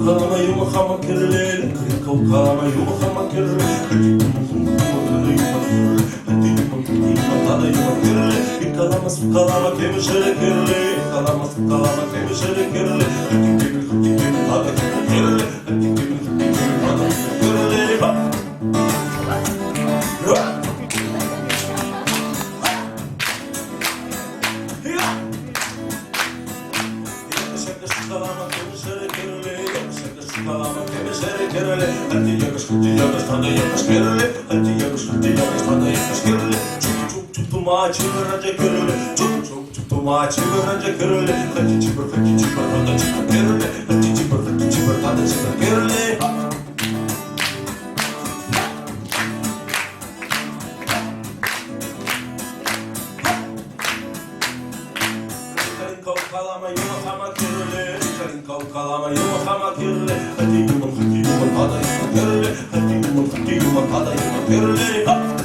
kalama yumak ama kirli. Kau kalama yumak ama kirli. Hadi yumak kirli. Hadi yumak kirli. İkalama su kalama kemişere kirli. İkalama su kalama kemişere kirli. Hadi kirli hadi kirli. Hadi kirli hadi kirli. Kalama kemişere kirli. Kalama kemişere kirli. Hadi yakış hadi yakış kirli. Hadi yakış hadi yakış kirli. Çok tutuma çığırınca kirli. Çok tutuma çığırınca kirli. Hadi çıpır hadi çıpır kirli. Hadi çıpır hadi çıpır kirli. Kalama yumak ama kirli. Kalama yumak ama kirli. Hadi yumak hadi yumak hadi yumak kirli. Hadi yumak hadi yumak hadi yumak kirli.